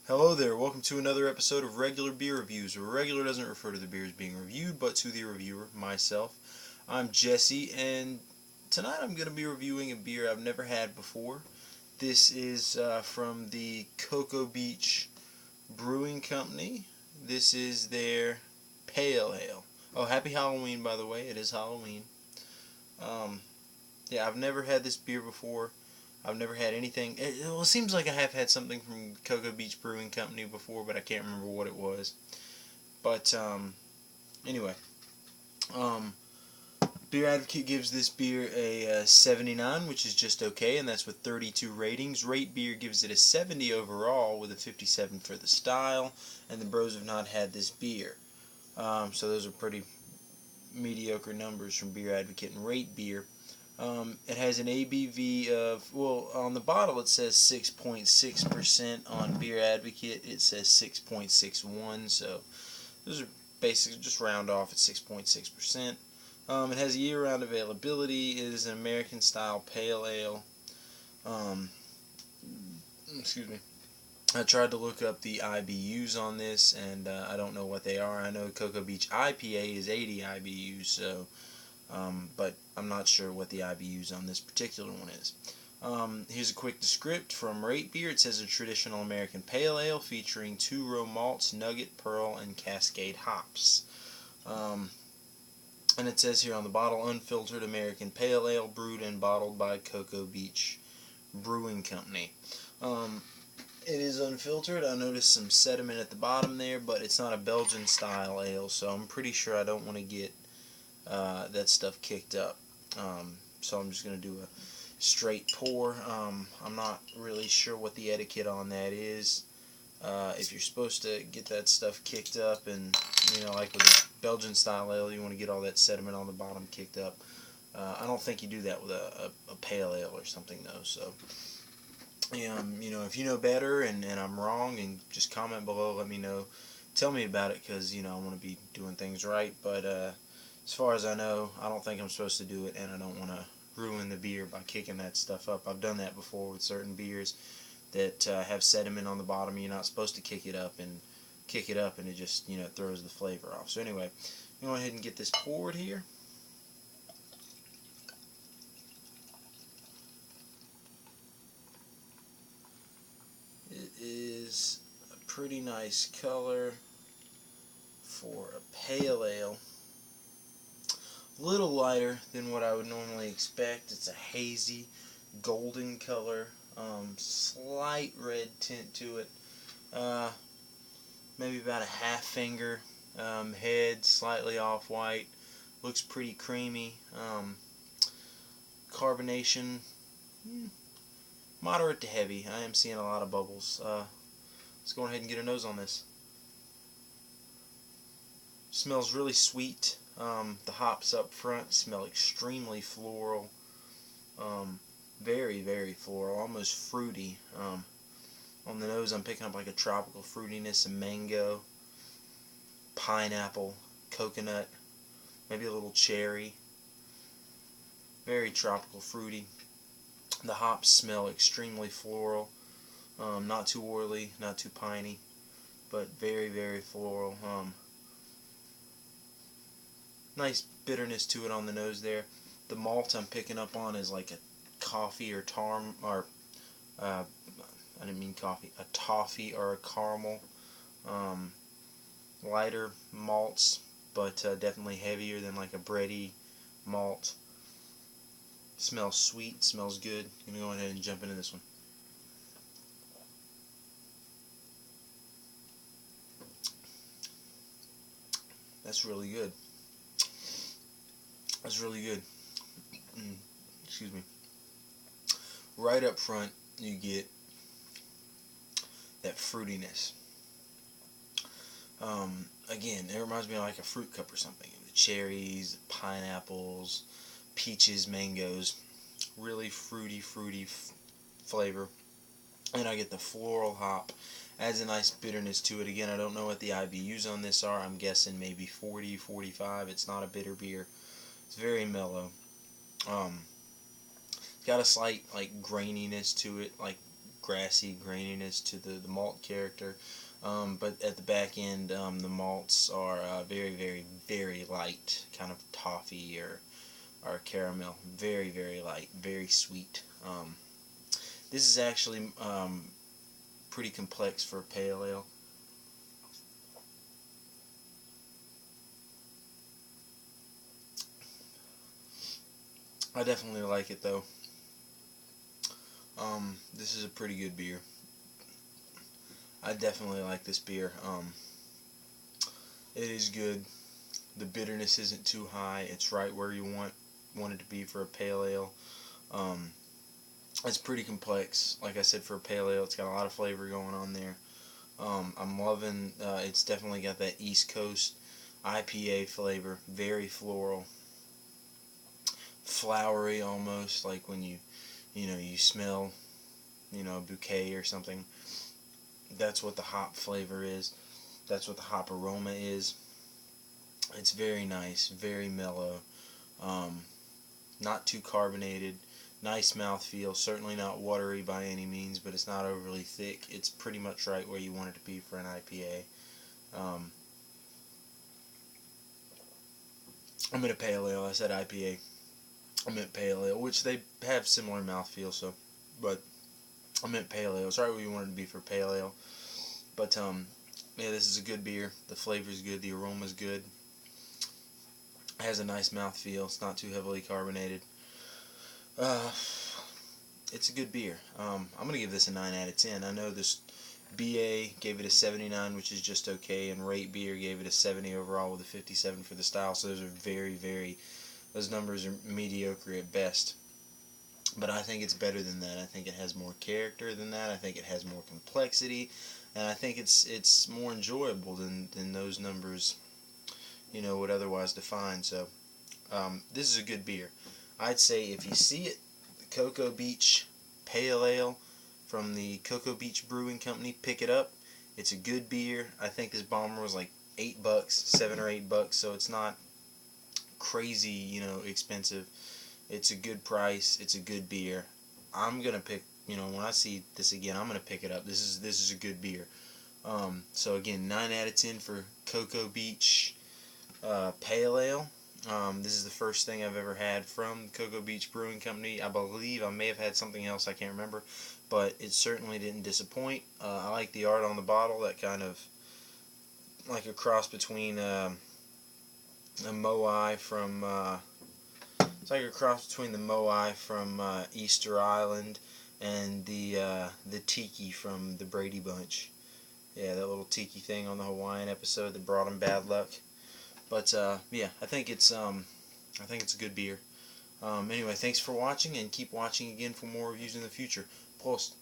Hello there, welcome to another episode of Regular Beer Reviews, where regular doesn't refer to the beers being reviewed, but to the reviewer, myself. I'm Jesse, and tonight I'm going to be reviewing a beer I've never had before. This is from the Cocoa Beach Brewing Company. This is their Pale Ale. Oh, happy Halloween, by the way, it is Halloween. Yeah, I've never had this beer before. I've never had anything. It seems like I have had something from Cocoa Beach Brewing Company before, but I can't remember what it was. But anyway, um, Beer Advocate gives this beer a 79, which is just okay, and that's with 32 ratings. Rate Beer gives it a 70 overall, with a 57 for the style, and the bros have not had this beer. So those are pretty mediocre numbers from Beer Advocate and Rate Beer. It has an ABV of, well, on the bottle it says 6.6%. On Beer Advocate it says 6.61, so those are basically just round off at 6.6%. It has year-round availability. It is an American style pale ale. Excuse me. I tried to look up the IBUs on this, and I don't know what they are. I know Cocoa Beach IPA is 80 IBUs, so but I'm not sure what the IBUs on this particular one is. Here's a quick descript from Rate Beer. It says a traditional American pale ale featuring 2-row malts, nugget, pearl, and cascade hops. And it says here on the bottle, unfiltered American pale ale brewed and bottled by Cocoa Beach Brewing Company. It is unfiltered. I noticed some sediment at the bottom there, but it's not a Belgian style ale, so I'm pretty sure I don't want to get that stuff kicked up. So I'm just going to do a straight pour. I'm not really sure what the etiquette on that is. If you're supposed to get that stuff kicked up, and like with a Belgian style ale, you want to get all that sediment on the bottom kicked up. I don't think you do that with a pale ale or something though. So if you know better and I'm wrong, and just comment below, let me know, tell me about it, because I want to be doing things right. But as far as I know, I don't think I'm supposed to do it, and I don't want to ruin the beer by kicking that stuff up. I've done that before with certain beers that have sediment on the bottom. You're not supposed to kick it up, and it just throws the flavor off. So anyway, go ahead and get this poured here. It is a pretty nice color for a pale ale. A little lighter than what I would normally expect. It's a hazy golden color, slight red tint to it, maybe about a half finger, head slightly off white, looks pretty creamy. Carbonation, moderate to heavy. I am seeing a lot of bubbles. Let's go ahead and get a nose on this. Smells really sweet. The hops up front smell extremely floral. Very, very floral, almost fruity. On the nose I'm picking up like a tropical fruitiness, some mango, pineapple, coconut, maybe a little cherry. Very tropical fruity. The hops smell extremely floral. Not too oily, not too piney, but very, very floral. Nice bitterness to it on the nose there. The malt I'm picking up on is like a coffee or I didn't mean coffee, a toffee or a caramel. Lighter malts, but definitely heavier than like a bready malt. Smells sweet, smells good. I'm going to go ahead and jump into this one. That's really good. That's really good. Excuse me. Right up front, you get that fruitiness. Again, it reminds me of like a fruit cup or something. The cherries, pineapples, peaches, mangoes. Really fruity flavor. And I get the floral hop. Adds a nice bitterness to it. Again, I don't know what the IBUs on this are. I'm guessing maybe 40, 45. It's not a bitter beer. It's very mellow. It's got a slight like graininess to it, like grassy graininess to the malt character. But at the back end, the malts are very, very, very light, kind of toffee or caramel. Very, very light, very sweet. This is actually pretty complex for a pale ale. I definitely like it though. This is a pretty good beer. I definitely like this beer. It is good. The bitterness isn't too high. It's right where you want it to be for a pale ale. It's pretty complex. Like I said, for a pale ale, it's got a lot of flavor going on there. I'm loving. It's definitely got that East Coast IPA flavor. Very floral, flowery almost, like when you smell a bouquet or something. That's what the hop flavor is. That's what the hop aroma is. It's very nice, very mellow, not too carbonated, nice mouthfeel, certainly not watery by any means, but it's not overly thick. It's pretty much right where you want it to be for an IPA. I meant a pale ale. I said IPA. I meant pale ale, which they have similar mouthfeel, so, but I meant pale ale. It's right where you want it to be for pale ale. But yeah, this is a good beer. The flavor's good. The aroma's good. It has a nice mouthfeel. It's not too heavily carbonated. It's a good beer. I'm gonna give this a 9 out of 10. I know this BA gave it a 79, which is just okay, and Rate Beer gave it a 70 overall with a 57 for the style. So those are those numbers are mediocre at best. But I think it's better than that. I think it has more character than that. I think it has more complexity, and I think it's more enjoyable than those numbers, would otherwise define. So this is a good beer. I'd say if you see it, the Cocoa Beach Pale Ale from the Cocoa Beach Brewing Company, pick it up. It's a good beer. I think this bomber was like $8, $7 or $8, so it's not crazy, expensive. It's a good price. It's a good beer. I'm gonna pick. When I see this again, I'm gonna pick it up. This is a good beer. So again, 9 out of 10 for Cocoa Beach Pale Ale. This is the first thing I've ever had from Cocoa Beach Brewing Company. I believe I may have had something else. I can't remember, but it certainly didn't disappoint. I like the art on the bottle. That kind of like a cross between a Moai from. It's like a cross between the Moai from Easter Island and the Tiki from the Brady Bunch. Yeah, that little Tiki thing on the Hawaiian episode that brought him bad luck. But yeah, I think it's a good beer. Anyway, thanks for watching, and keep watching again for more reviews in the future. Prost.